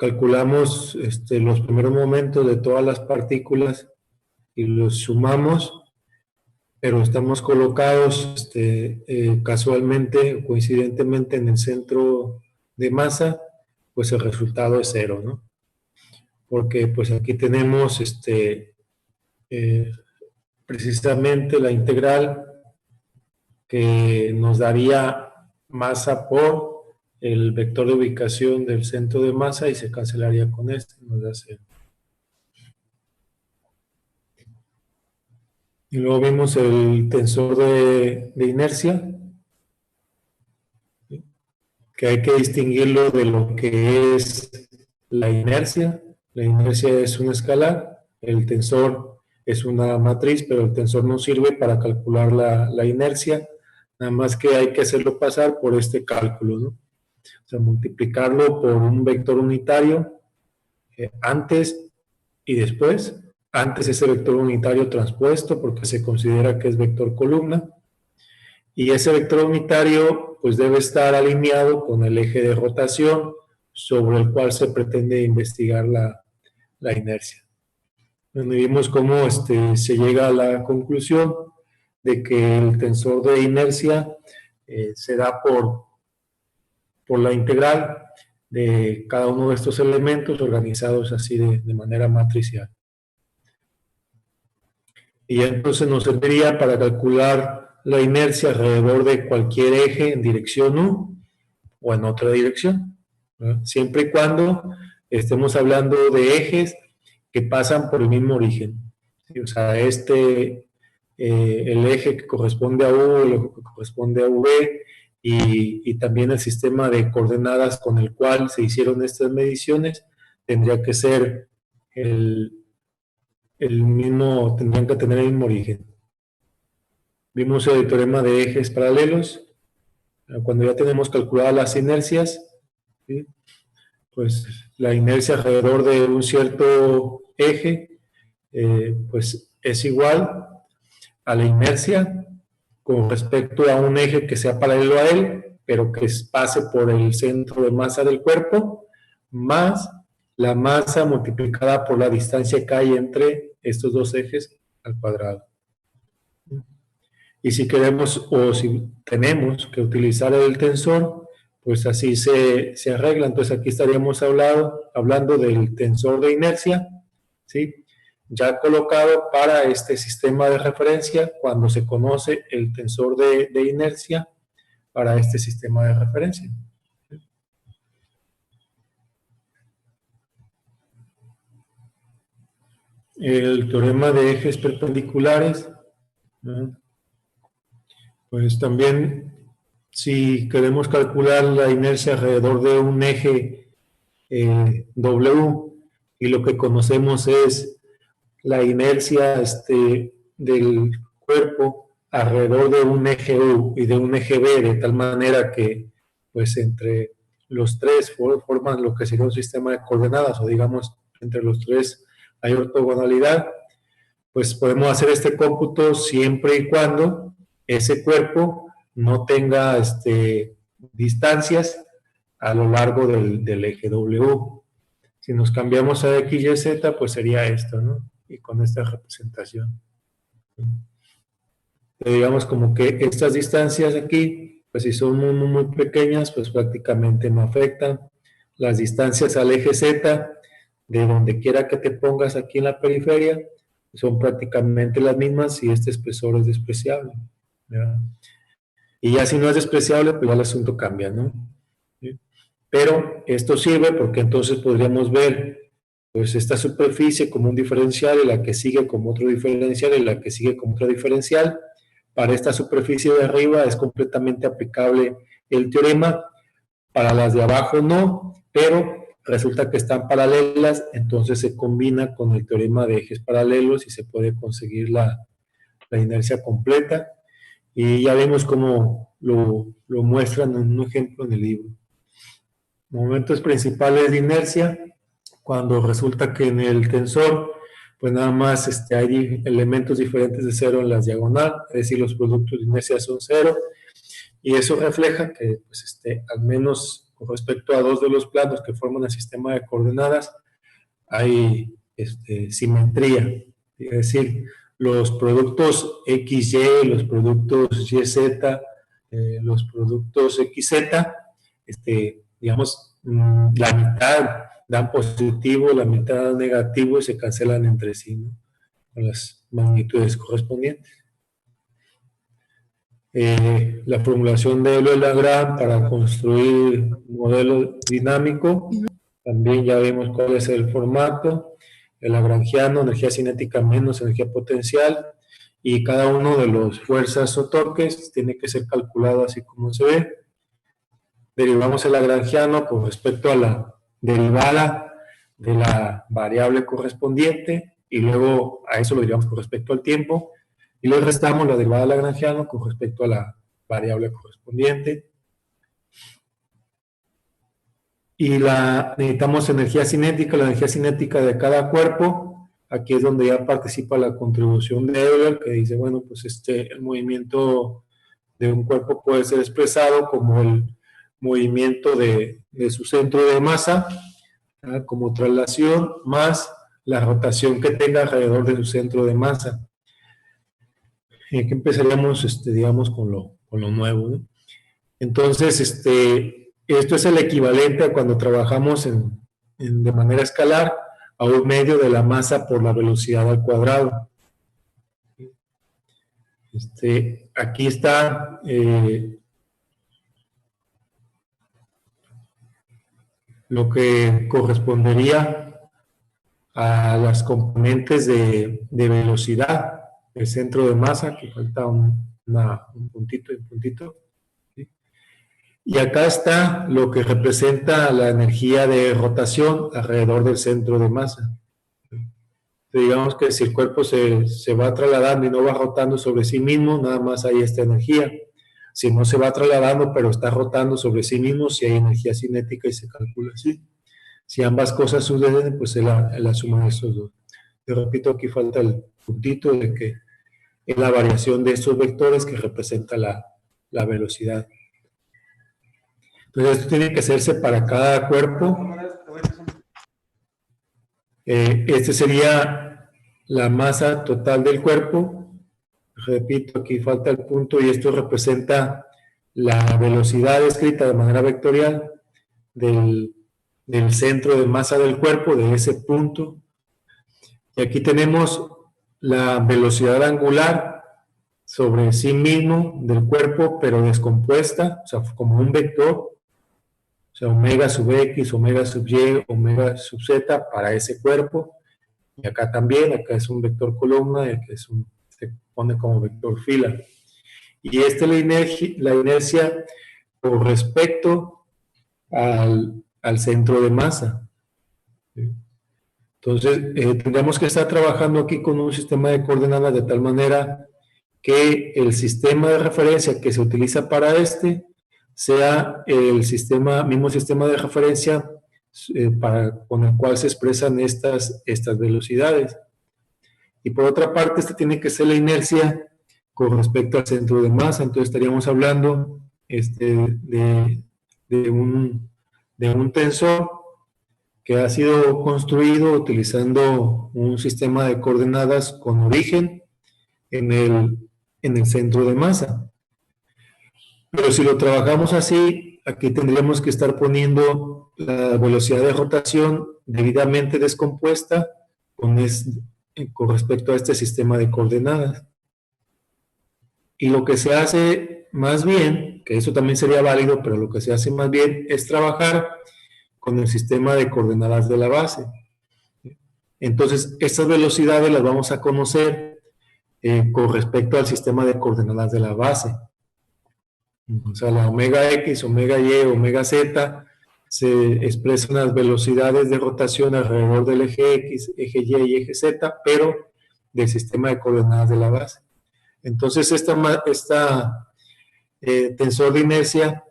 calculamos los primeros momentos de todas las partículas y los sumamos, pero estamos colocados casualmente o coincidentemente en el centro de masa, pues el resultado es 0, ¿no? Porque pues aquí tenemos precisamente la integral que nos daría masa por el vector de ubicación del centro de masa y se cancelaría con este, nos da 0. Y luego vimos el tensor de inercia, que hay que distinguirlo de lo que es la inercia. La inercia es un escalar, el tensor es una matriz, pero el tensor no sirve para calcular la inercia, nada más que hay que hacerlo pasar por este cálculo, ¿no? O sea, multiplicarlo por un vector unitario antes y después. Antes ese vector unitario transpuesto porque se considera que es vector columna, y ese vector unitario pues debe estar alineado con el eje de rotación sobre el cual se pretende investigar la inercia. Donde vimos cómo se llega a la conclusión de que el tensor de inercia se da por la integral de cada uno de estos elementos organizados así de manera matricial. Y entonces nos serviría para calcular la inercia alrededor de cualquier eje en dirección U o en otra dirección, ¿verdad? Siempre y cuando estemos hablando de ejes que pasan por el mismo origen. ¿Sí? O sea, el eje que corresponde a U, el eje que corresponde a V, y también el sistema de coordenadas con el cual se hicieron estas mediciones, tendría que ser tendrían que tener el mismo origen. Vimos el teorema de ejes paralelos. Cuando ya tenemos calculadas las inercias, ¿sí? Pues la inercia alrededor de un cierto eje, pues es igual a la inercia con respecto a un eje que sea paralelo a él, pero que pase por el centro de masa del cuerpo, más la masa multiplicada por la distancia que hay entre estos dos ejes al cuadrado. Y si queremos o si tenemos que utilizar el tensor, pues así se arregla. Entonces aquí estaríamos hablando del tensor de inercia, ¿sí? Ya colocado para este sistema de referencia cuando se conoce el tensor de inercia para este sistema de referencia. El teorema de ejes perpendiculares, ¿no? Pues también, si queremos calcular la inercia alrededor de un eje W, y lo que conocemos es la inercia del cuerpo alrededor de un eje U y de un eje B, de tal manera que pues entre los tres forman lo que sería un sistema de coordenadas, o digamos, entre los tres hay ortogonalidad, pues podemos hacer este cómputo siempre y cuando ese cuerpo no tenga distancias a lo largo del eje W. Si nos cambiamos a X, Y, Z, pues sería esto, ¿no? Y con esta representación. Digamos como que estas distancias aquí, pues si son muy, muy pequeñas, pues prácticamente no afectan. Las distancias al eje Z, de donde quiera que te pongas aquí en la periferia, son prácticamente las mismas y este espesor es despreciable, ¿verdad? Y ya si no es despreciable, pues ya el asunto cambia, ¿no? ¿Sí? Pero esto sirve porque entonces podríamos ver pues esta superficie como un diferencial y la que sigue como otro diferencial y la que sigue como otro diferencial. Para esta superficie de arriba es completamente aplicable el teorema, para las de abajo no, pero resulta que están paralelas, entonces se combina con el teorema de ejes paralelos y se puede conseguir la inercia completa. Y ya vemos cómo lo muestran en un ejemplo en el libro. Momentos principales de inercia, cuando resulta que en el tensor, pues nada más hay elementos diferentes de cero en las diagonal, es decir, los productos de inercia son cero, y eso refleja que pues, al menos con respecto a dos de los planos que forman el sistema de coordenadas, hay simetría, es decir, los productos XY, los productos YZ, los productos XZ, digamos, la mitad dan positivo, la mitad dan negativo y se cancelan entre sí, ¿no? Con las magnitudes correspondientes. La formulación de Euler-Lagrange para construir un modelo dinámico, también ya vimos cuál es el formato, el lagrangiano, energía cinética menos energía potencial, y cada uno de los fuerzas o torques tiene que ser calculado así como se ve. Derivamos el lagrangiano con respecto a la derivada de la variable correspondiente, y luego a eso lo derivamos con respecto al tiempo, y le restamos la derivada del lagrangiano con respecto a la variable correspondiente. Y necesitamos energía cinética, la energía cinética de cada cuerpo. Aquí es donde ya participa la contribución de Euler, que dice, bueno, pues el movimiento de un cuerpo puede ser expresado como el movimiento de su centro de masa, ¿verdad? Como traslación más la rotación que tenga alrededor de su centro de masa. Y aquí empezaríamos, digamos, con lo nuevo, ¿no? Entonces, esto es el equivalente a cuando trabajamos de manera escalar a un medio de la masa por la velocidad al cuadrado. Aquí está lo que correspondería a las componentes de velocidad del centro de masa, que falta un puntito y un puntito. ¿Sí? Y acá está lo que representa la energía de rotación alrededor del centro de masa. Digamos que si el cuerpo se va trasladando y no va rotando sobre sí mismo, nada más hay esta energía. Si no se va trasladando, pero está rotando sobre sí mismo, si hay energía cinética y se calcula así. Si ambas cosas suceden, pues es la suma de estos dos. Yo repito, aquí falta el puntito de que es la variación de estos vectores que representa la velocidad. Entonces, esto tiene que hacerse para cada cuerpo. Este sería la masa total del cuerpo. Repito, aquí falta el punto y esto representa la velocidad escrita de manera vectorial del centro de masa del cuerpo, de ese punto. Y aquí tenemos la velocidad angular sobre sí mismo del cuerpo, pero descompuesta, o sea, como un vector, o sea, omega sub x, omega sub y, omega sub z para ese cuerpo. Y acá también, acá es un vector columna, y acá se pone como vector fila. Y esta es la inercia con respecto al centro de masa. Entonces, tendríamos que estar trabajando aquí con un sistema de coordenadas de tal manera que el sistema de referencia que se utiliza para sea el mismo sistema de referencia con el cual se expresan estas velocidades. Y por otra parte, esta tiene que ser la inercia con respecto al centro de masa. Entonces estaríamos hablando de un tensor que ha sido construido utilizando un sistema de coordenadas con origen en el centro de masa. Pero si lo trabajamos así, aquí tendríamos que estar poniendo la velocidad de rotación debidamente descompuesta con respecto a este sistema de coordenadas. Y lo que se hace más bien, que eso también sería válido, pero lo que se hace más bien es trabajar con el sistema de coordenadas de la base. Entonces, estas velocidades las vamos a conocer con respecto al sistema de coordenadas de la base. O sea, la omega x, omega y, omega z, se expresan las velocidades de rotación alrededor del eje x, eje y y eje z, pero del sistema de coordenadas de la base. Entonces, tensor de inercia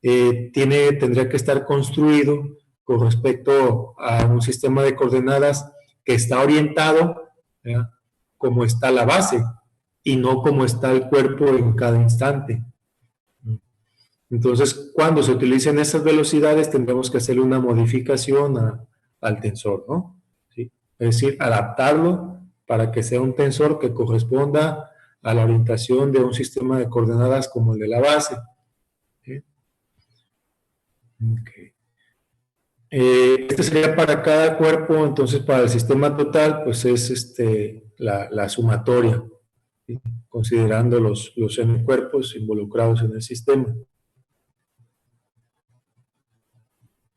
tendría que estar construido con respecto a un sistema de coordenadas que está orientado, ¿verdad?, como está la base y no como está el cuerpo en cada instante. Entonces, cuando se utilicen esas velocidades, tendremos que hacerle una modificación al tensor, ¿no? ¿Sí? Es decir, adaptarlo para que sea un tensor que corresponda a la orientación de un sistema de coordenadas como el de la base. ¿Sí? Okay. Este sería para cada cuerpo, entonces para el sistema total, pues es la sumatoria, ¿sí? Considerando los n cuerpos involucrados en el sistema.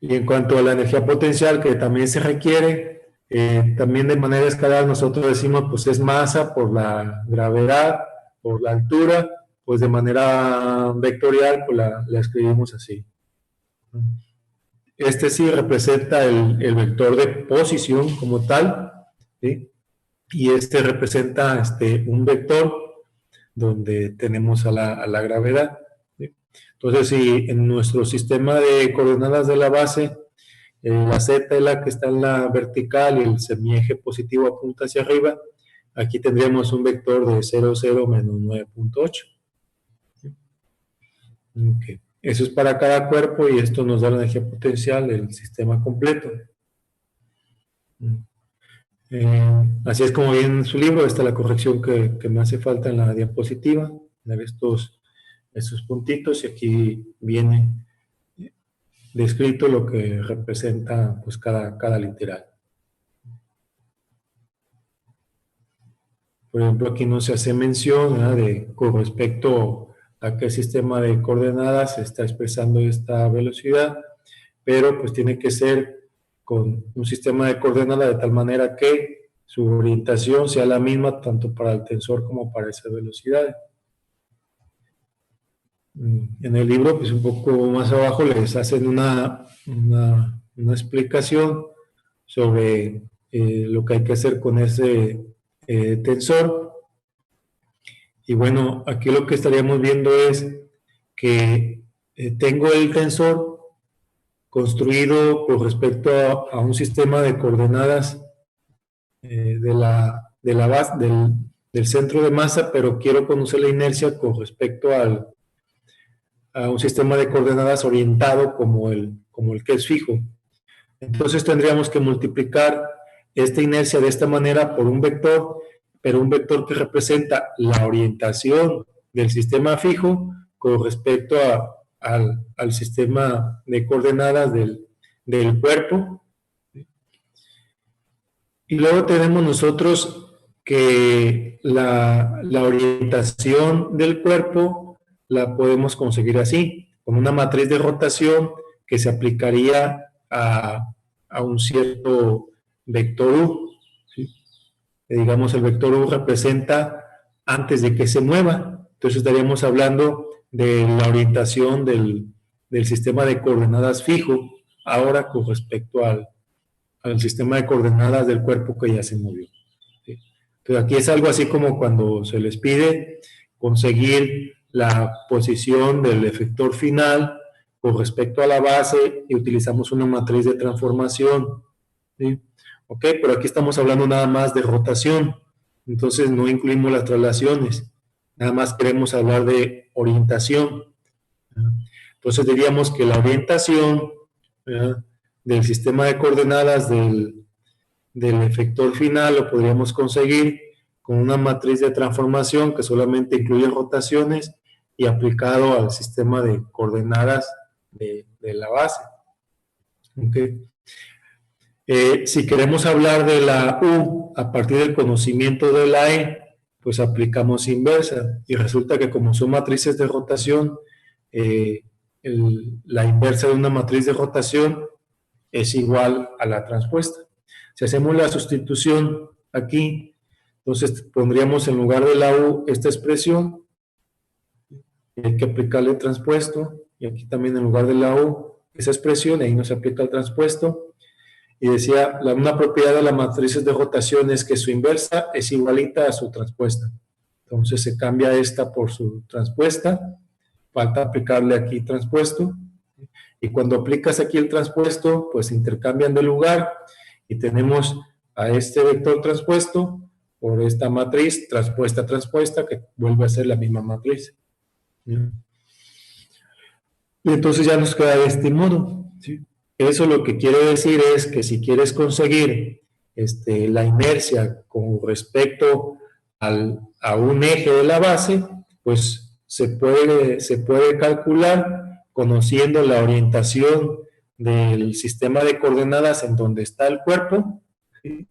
Y en cuanto a la energía potencial que también se requiere, también de manera escalar nosotros decimos pues es masa por la gravedad, por la altura, pues de manera vectorial pues la escribimos así. Este sí representa el vector de posición como tal, ¿sí? Y este representa un vector donde tenemos a la gravedad, ¿sí? Entonces, si en nuestro sistema de coordenadas de la base, la z es la que está en la vertical y el semieje positivo apunta hacia arriba, aquí tendríamos un vector de 0, 0, menos 9.8. ¿Sí? Okay. Eso es para cada cuerpo y esto nos da la energía potencial del sistema completo. Así es como viene en su libro, esta es la corrección que me hace falta en la diapositiva, tener estos puntitos y aquí viene descrito lo que representa pues cada literal. Por ejemplo, aquí no se hace mención, ¿verdad?, con respecto a qué sistema de coordenadas se está expresando esta velocidad, pero pues tiene que ser con un sistema de coordenadas de tal manera que su orientación sea la misma tanto para el tensor como para esa velocidad. En el libro, pues un poco más abajo les hacen una explicación sobre lo que hay que hacer con ese tensor. Y bueno, aquí lo que estaríamos viendo es que tengo el tensor construido con respecto a un sistema de coordenadas de la base, del centro de masa, pero quiero conocer la inercia con respecto a un sistema de coordenadas orientado como el que es fijo. Entonces tendríamos que multiplicar esta inercia de esta manera por un vector, pero un vector que representa la orientación del sistema fijo con respecto al sistema de coordenadas del cuerpo. Y luego tenemos nosotros que la orientación del cuerpo la podemos conseguir así, con una matriz de rotación que se aplicaría a un cierto vector U, ¿sí? Digamos, el vector U representa antes de que se mueva. Entonces estaríamos hablando de la orientación del sistema de coordenadas fijo, ahora con respecto al sistema de coordenadas del cuerpo que ya se movió. ¿Sí? Entonces aquí es algo así como cuando se les pide conseguir la posición del efector final con respecto a la base y utilizamos una matriz de transformación. ¿Sí? Ok, pero aquí estamos hablando nada más de rotación, entonces no incluimos las traslaciones, nada más queremos hablar de orientación. Entonces diríamos que la orientación, ¿verdad?, del sistema de coordenadas del efector final lo podríamos conseguir con una matriz de transformación que solamente incluye rotaciones y aplicado al sistema de coordenadas de la base. Okay. Si queremos hablar de la U a partir del conocimiento de la E, pues aplicamos inversa y resulta que como son matrices de rotación, la inversa de una matriz de rotación es igual a la transpuesta. Si hacemos la sustitución aquí, entonces pondríamos en lugar de la U esta expresión, y hay que aplicarle el transpuesto, y aquí también en lugar de la U esa expresión, y ahí nos aplica el transpuesto, y decía, una propiedad de las matrices de rotación es que su inversa es igualita a su transpuesta. Entonces se cambia esta por su transpuesta, falta aplicarle aquí transpuesto, y cuando aplicas aquí el transpuesto, pues intercambian de lugar y tenemos a este vector transpuesto por esta matriz transpuesta, que vuelve a ser la misma matriz. Y entonces ya nos queda de este modo, ¿sí? Eso lo que quiere decir es que si quieres conseguir la inercia con respecto a un eje de la base, pues se puede calcular conociendo la orientación del sistema de coordenadas en donde está el cuerpo, ¿sí?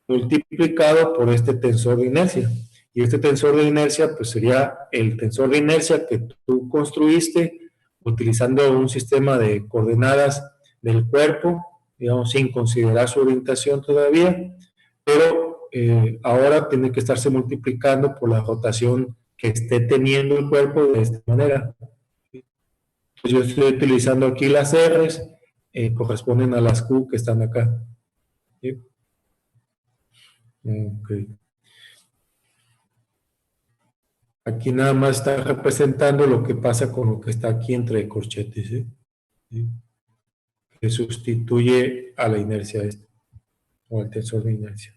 Multiplicado por este tensor de inercia. Y este tensor de inercia pues sería el tensor de inercia que tú construiste utilizando un sistema de coordenadas del cuerpo, digamos, sin considerar su orientación todavía, pero ahora tiene que estarse multiplicando por la rotación que esté teniendo el cuerpo de esta manera. Entonces yo estoy utilizando aquí las R's, corresponden a las Q que están acá. ¿Sí? Okay. Aquí nada más está representando lo que pasa con lo que está aquí entre corchetes, ¿sí? ¿Sí? Que sustituye a la inercia esta, o al tensor de inercia.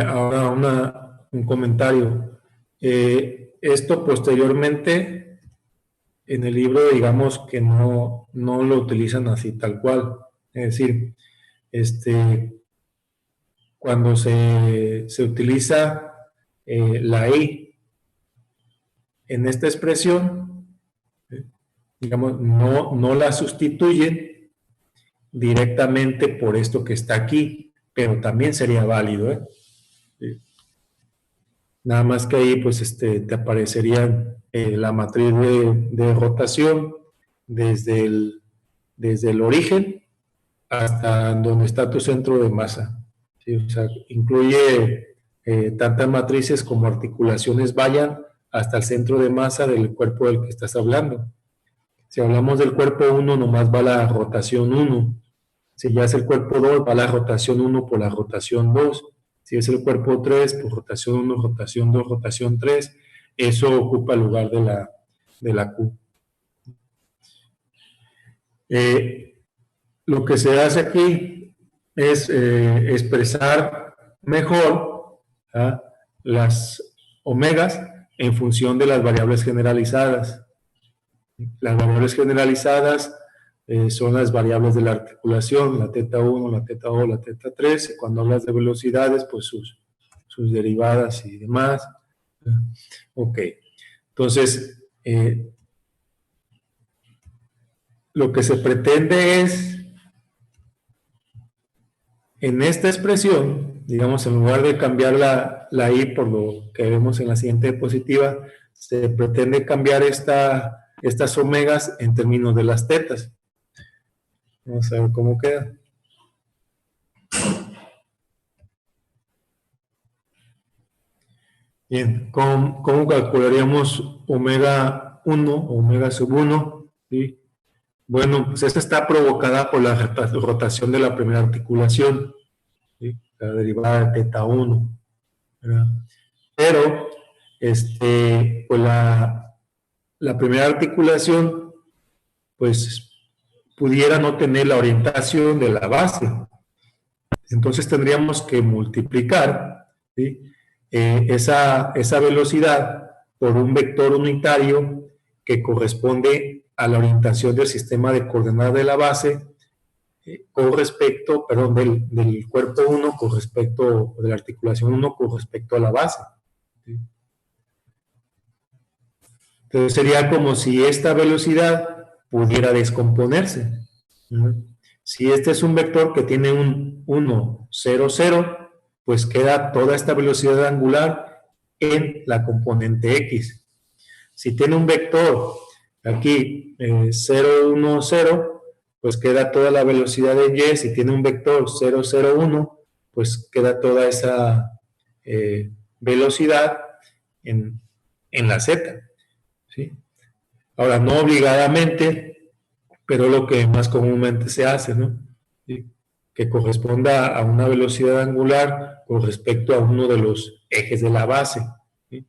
Ahora un comentario. Esto posteriormente en el libro, digamos que no lo utilizan así tal cual. Es decir, cuando se utiliza la I en esta expresión, digamos, no la sustituyen directamente por esto que está aquí, pero también sería válido, ¿eh? Sí. Nada más que ahí, pues, te aparecería la matriz de rotación desde el origen hasta donde está tu centro de masa. ¿Sí? O sea, incluye tantas matrices como articulaciones vayan hasta el centro de masa del cuerpo del que estás hablando. Si hablamos del cuerpo 1, nomás va la rotación 1. Si ya es el cuerpo 2, va la rotación 1 por la rotación 2. Si es el cuerpo 3, por rotación 1, rotación 2, rotación 3. Eso ocupa el lugar de la Q. Lo que se hace aquí es expresar mejor, ¿ah?, las omegas en función de las variables generalizadas. Las variables generalizadas son las variables de la articulación, la teta 1, la teta 2, la teta 3. Y cuando hablas de velocidades, pues sus derivadas y demás. Ok, entonces lo que se pretende es, en esta expresión, digamos, en lugar de cambiar la I por lo que vemos en la siguiente diapositiva, se pretende cambiar estas omegas en términos de las tetas. Vamos a ver cómo queda. Bien, ¿cómo calcularíamos omega 1 o omega sub 1? ¿Sí? Bueno, pues esta está provocada por la rotación de la primera articulación, ¿sí? La derivada de teta 1. ¿Verdad? Pero, pues la primera articulación, pues pudiera no tener la orientación de la base. Entonces tendríamos que multiplicar, ¿sí?, esa velocidad por un vector unitario que corresponde a la orientación del sistema de coordenadas de la base con respecto, perdón, del cuerpo 1 con respecto, de la articulación 1 con respecto a la base. ¿Sí? Entonces sería como si esta velocidad pudiera descomponerse. ¿No? Si este es un vector que tiene un 1, 0, 0, pues queda toda esta velocidad angular en la componente X. Si tiene un vector aquí 0, 1, 0, pues queda toda la velocidad en Y. Si tiene un vector 0, 0, 1, pues queda toda esa velocidad en la Z. ¿Sí? Ahora, no obligadamente, pero lo que más comúnmente se hace, ¿no? ¿Sí? Que corresponda a una velocidad angular con respecto a uno de los ejes de la base. ¿Sí?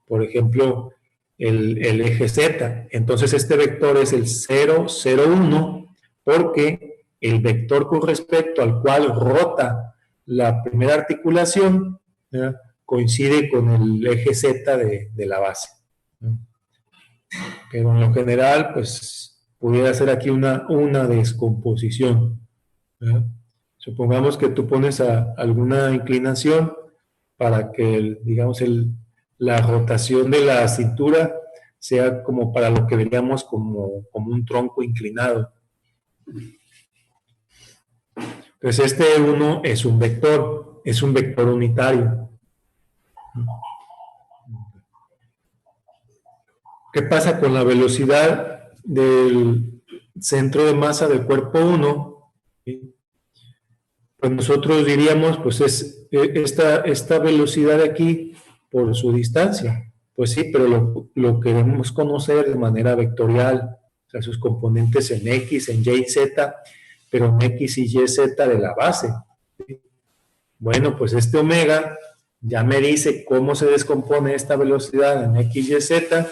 Por ejemplo, el eje Z. Entonces, este vector es el 0, 0, 1, porque el vector con respecto al cual rota la primera articulación, ¿verdad?, coincide con el eje Z de la base. ¿No? pero en lo general, pues, pudiera ser aquí una descomposición, ¿verdad? Supongamos que tú pones alguna inclinación para que, digamos, la rotación de la cintura sea como para lo que veríamos como un tronco inclinado. Entonces, este 1 es un vector unitario. ¿Qué pasa con la velocidad del centro de masa del cuerpo 1? Pues nosotros diríamos, pues es esta velocidad de aquí por su distancia. Pues sí, pero lo queremos conocer de manera vectorial, o sea, sus componentes en X, en Y y Z, pero en X y Y, Z de la base. Bueno, pues este omega ya me dice cómo se descompone esta velocidad en X, Y, Z,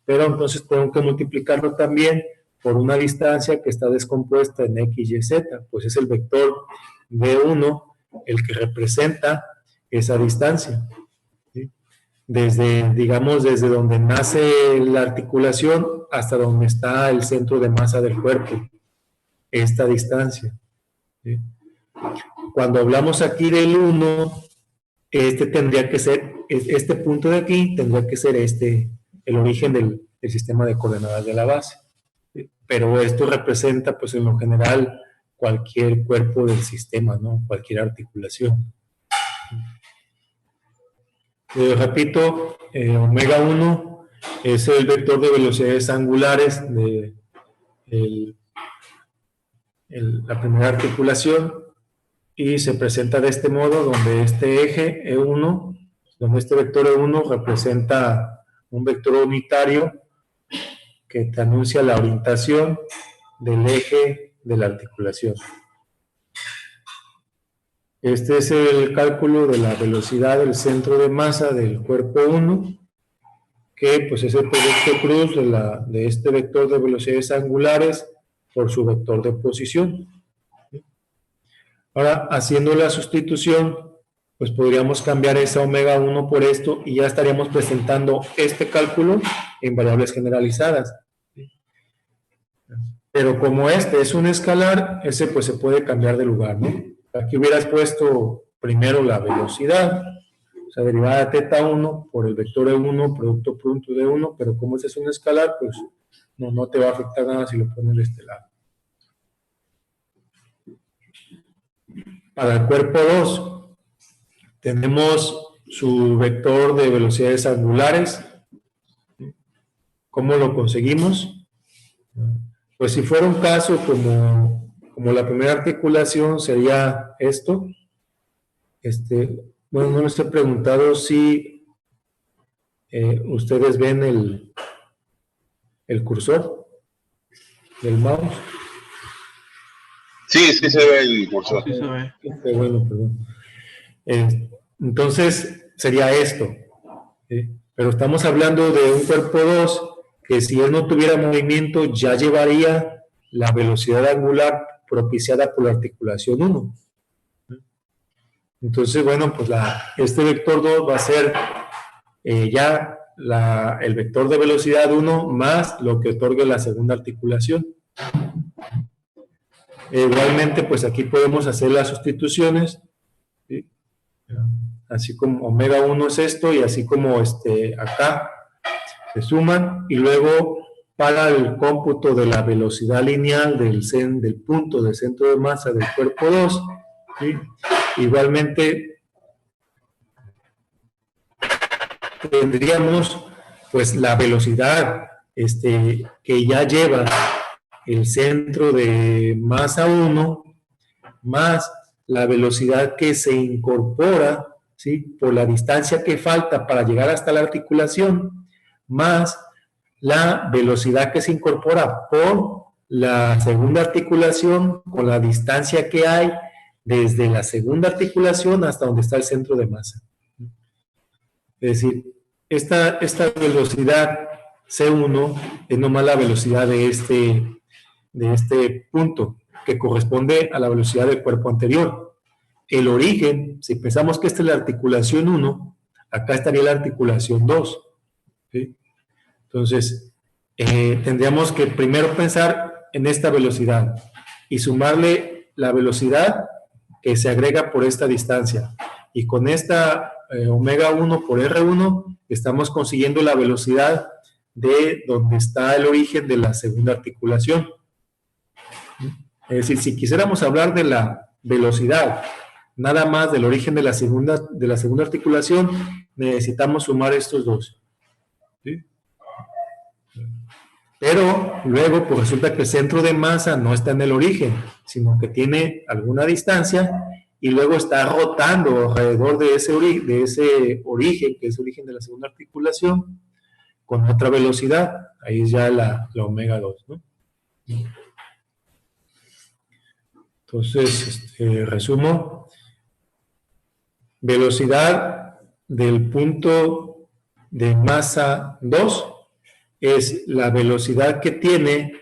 pero entonces tengo que multiplicarlo también por una distancia que está descompuesta en X, Y, Z, pues es el vector V1 el que representa esa distancia. ¿Sí? Digamos, desde donde nace la articulación hasta donde está el centro de masa del cuerpo, esta distancia. ¿Sí? Cuando hablamos aquí del 1, tendría que ser, este punto de aquí tendría que ser el origen del sistema de coordenadas de la base. Pero esto representa, pues en lo general, cualquier cuerpo del sistema, ¿no? Cualquier articulación. Repito, omega 1 es el vector de velocidades angulares de la primera articulación y se presenta de este modo, donde este eje E1, donde este vector E1 representa un vector unitario que te anuncia la orientación del eje de la articulación. Este es el cálculo de la velocidad del centro de masa del cuerpo 1, que pues es el producto cruz de este vector de velocidades angulares por su vector de posición. Ahora, haciendo la sustitución, pues podríamos cambiar esa omega 1 por esto y ya estaríamos presentando este cálculo en variables generalizadas. Pero como este es un escalar, ese pues se puede cambiar de lugar, ¿no? Aquí hubieras puesto primero la velocidad, o sea, derivada de teta 1 por el vector E1, producto de 1, pero como este es un escalar, pues no te va a afectar nada si lo pones de este lado. Para el cuerpo 2, tenemos su vector de velocidades angulares. ¿Cómo lo conseguimos? Pues si fuera un caso como la primera articulación sería esto. Bueno, no les he preguntado si ustedes ven el cursor del mouse. Sí, sí se ve el cursor. Sí se ve. Bueno, perdón. Entonces sería esto. ¿Sí? Pero estamos hablando de un cuerpo 2 que si él no tuviera movimiento ya llevaría la velocidad angular propiciada por la articulación 1. Entonces, bueno, pues este vector 2 va a ser ya el vector de velocidad 1 más lo que otorgue la segunda articulación. Igualmente, pues aquí podemos hacer las sustituciones, ¿sí? Así como omega 1 es esto y así como acá se suman y luego para el cómputo de la velocidad lineal del punto del centro de masa del cuerpo 2, ¿sí? Igualmente tendríamos pues la velocidad que ya lleva el centro de masa 1 más la velocidad que se incorpora, ¿sí? Por la distancia que falta para llegar hasta la articulación, más la velocidad que se incorpora por la segunda articulación con la distancia que hay desde la segunda articulación hasta donde está el centro de masa. Es decir, esta velocidad C1 es nomás la velocidad de este punto, que corresponde a la velocidad del cuerpo anterior. El origen, si pensamos que esta es la articulación 1, acá estaría la articulación 2. ¿Sí? Entonces, tendríamos que primero pensar en esta velocidad y sumarle la velocidad que se agrega por esta distancia. Y con esta omega 1 por R1 estamos consiguiendo la velocidad de donde está el origen de la segunda articulación. Es decir, si quisiéramos hablar de la velocidad nada más del origen de la segunda articulación, necesitamos sumar estos dos. ¿Sí? Pero luego pues resulta que el centro de masa no está en el origen, sino que tiene alguna distancia y luego está rotando alrededor de ese origen, que es el origen de la segunda articulación, con otra velocidad. Ahí es ya la omega 2, ¿no? Entonces, resumo. Velocidad del punto de masa 2 es la velocidad que tiene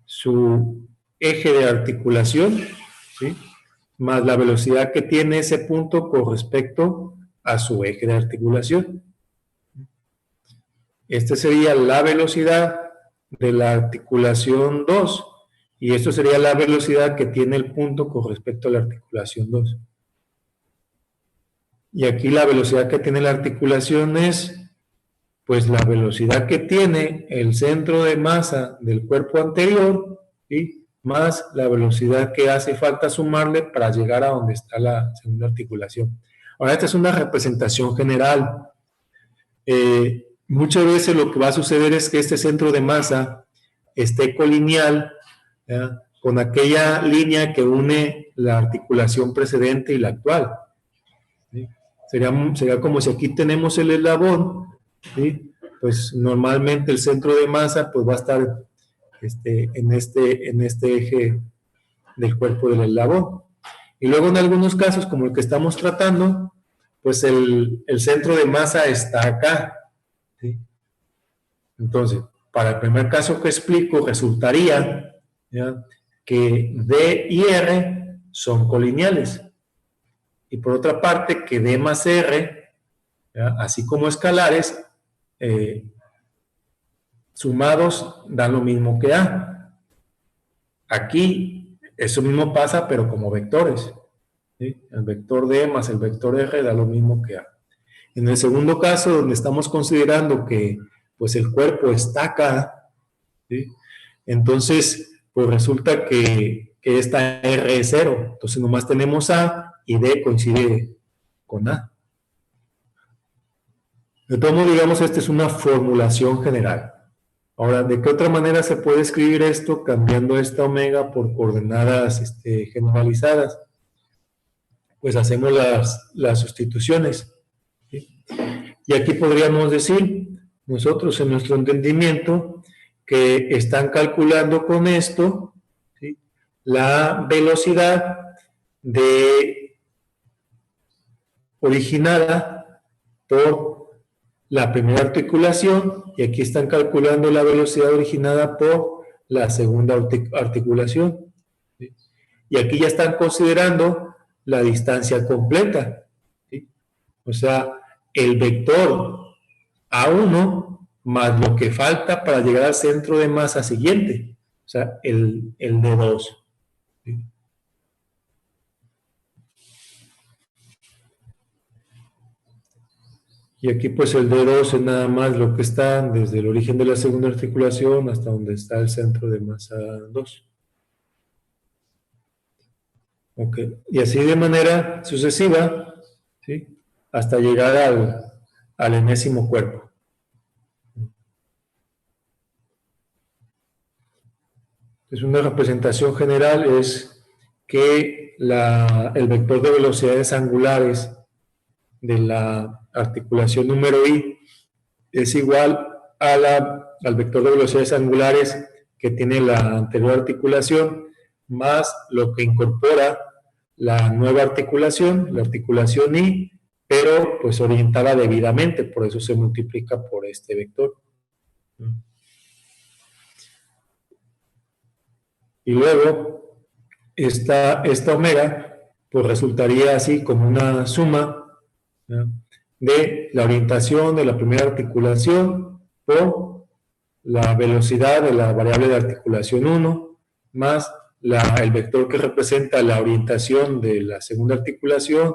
su eje de articulación, ¿sí?, más la velocidad que tiene ese punto con respecto a su eje de articulación. Esta sería la velocidad de la articulación 2 y esto sería la velocidad que tiene el punto con respecto a la articulación 2. Y aquí la velocidad que tiene la articulación es pues la velocidad que tiene el centro de masa del cuerpo anterior, ¿sí?, más la velocidad que hace falta sumarle para llegar a donde está la segunda articulación. Ahora, esta es una representación general. Muchas veces lo que va a suceder es que este centro de masa esté colineal, ¿ya?, con aquella línea que une la articulación precedente y la actual, ¿sí? Sería como si aquí tenemos el eslabón, ¿sí? Pues normalmente el centro de masa pues va a estar en este eje del cuerpo del eslabón. Y luego en algunos casos, como el que estamos tratando, pues el centro de masa está acá, ¿sí? Entonces, para el primer caso que explico, resultaría, ¿ya?, que D y R son colineales. Y por otra parte, que D más R, ¿ya?, así como escalares, sumados dan lo mismo que A. Aquí eso mismo pasa, pero como vectores, ¿sí? El vector D más el vector R da lo mismo que A. En el segundo caso, donde estamos considerando que pues el cuerpo está acá, ¿sí?, entonces pues resulta que esta R es 0. Entonces nomás tenemos A y D coincide con A. De todo modo, digamos, esta es una formulación general. Ahora, ¿de qué otra manera se puede escribir esto cambiando esta omega por coordenadas generalizadas? Pues hacemos las sustituciones, ¿sí? Y aquí podríamos decir, nosotros en nuestro entendimiento, que están calculando con esto, ¿sí?, la velocidad originada por la primera articulación, y aquí están calculando la velocidad originada por la segunda articulación, ¿sí? Y aquí ya están considerando la distancia completa, ¿sí? O sea, el vector A1 más lo que falta para llegar al centro de masa siguiente, o sea, el D2, ¿sí? Y aquí pues el D2 es nada más lo que está desde el origen de la segunda articulación hasta donde está el centro de masa 2. Ok, y así de manera sucesiva, ¿sí?, hasta llegar al enésimo cuerpo. Entonces una representación general es que el vector de velocidades angulares de la articulación número I es igual al vector de velocidades angulares que tiene la anterior articulación, más lo que incorpora la nueva articulación, la articulación I, pero pues orientada debidamente, por eso se multiplica por este vector. Y luego, esta omega, pues resultaría así como una suma, ¿no?, de la orientación de la primera articulación por la velocidad de la variable de articulación 1 más el vector que representa la orientación de la segunda articulación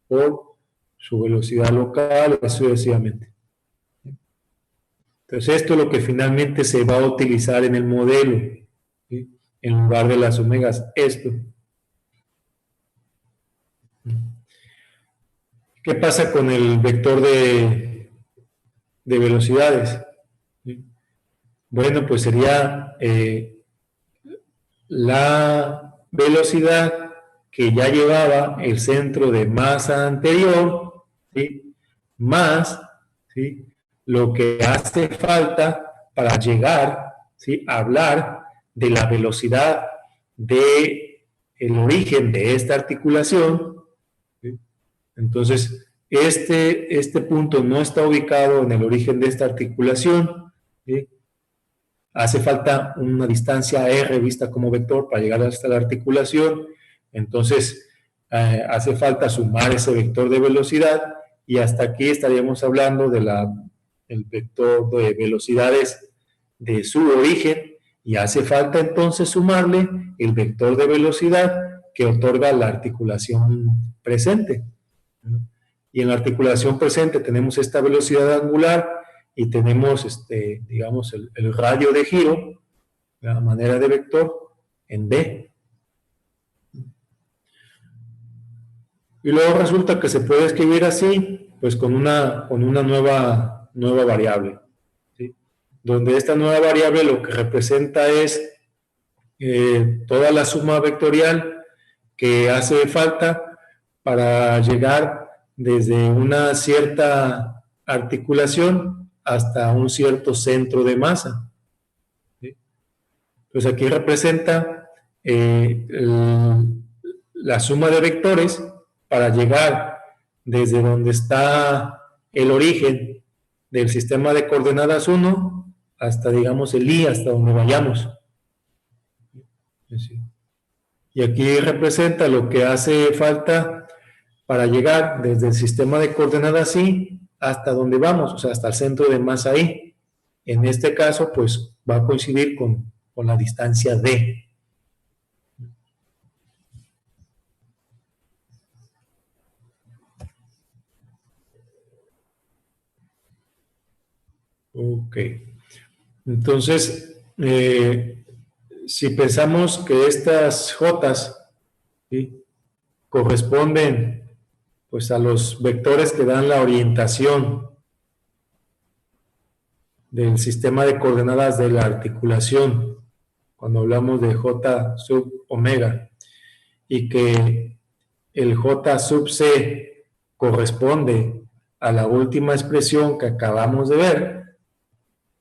por su velocidad local, y sucesivamente. Entonces, esto es lo que finalmente se va a utilizar en el modelo, ¿sí? En lugar de las omegas, esto. ¿Qué pasa con el vector de velocidades? ¿Sí? Bueno, pues sería la velocidad que ya llevaba el centro de masa anterior, ¿sí? Más, ¿sí? Lo que hace falta para llegar, ¿sí? A hablar de la velocidad de el origen de esta articulación, ¿sí? Entonces, este punto no está ubicado en el origen de esta articulación, ¿sí? Hace falta una distancia r vista como vector para llegar hasta la articulación, entonces hace falta sumar ese vector de velocidad y hasta aquí estaríamos hablando de el vector de velocidades de su origen y hace falta entonces sumarle el vector de velocidad que otorga la articulación presente. Y en la articulación presente tenemos esta velocidad angular y tenemos, digamos, el radio de giro, la manera de vector, en D. Y luego resulta que se puede escribir así, pues con una nueva variable, ¿sí? Donde esta nueva variable lo que representa es toda la suma vectorial que hace falta para llegar desde una cierta articulación hasta un cierto centro de masa, ¿sí? Pues aquí representa la suma de vectores para llegar desde donde está el origen del sistema de coordenadas 1 hasta, digamos, el I, hasta donde vayamos. Y aquí representa lo que hace falta para llegar desde el sistema de coordenadas I hasta donde vamos, o sea, hasta el centro de masa I. En este caso, pues va a coincidir con la distancia D. Ok. Entonces, si pensamos que estas Jotas, ¿sí?, corresponden pues a los vectores que dan la orientación del sistema de coordenadas de la articulación, cuando hablamos de J sub omega, y que el J sub C corresponde a la última expresión que acabamos de ver,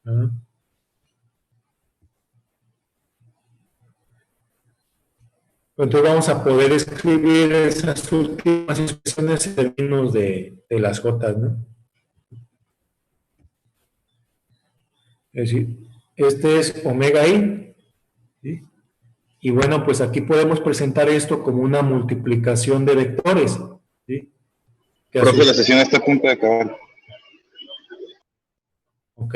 ¿no? Entonces vamos a poder escribir esas últimas expresiones en términos de las J, ¿no? Es decir, este es omega I, ¿sí? Y bueno, pues aquí podemos presentar esto como una multiplicación de vectores, ¿sí? Profe, la sesión está a punto de acabar. Ok,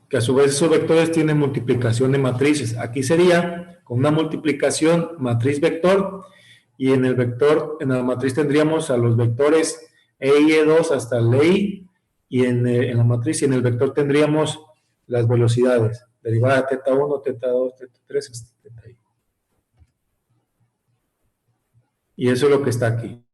que a su vez esos vectores tienen multiplicación de matrices. Aquí sería con una multiplicación matriz-vector, y en el vector, en la matriz tendríamos a los vectores E y E2 hasta el EI, y en la matriz y en el vector tendríamos las velocidades, derivada de θ1, θ2, θ3 hasta θi. Y eso es lo que está aquí.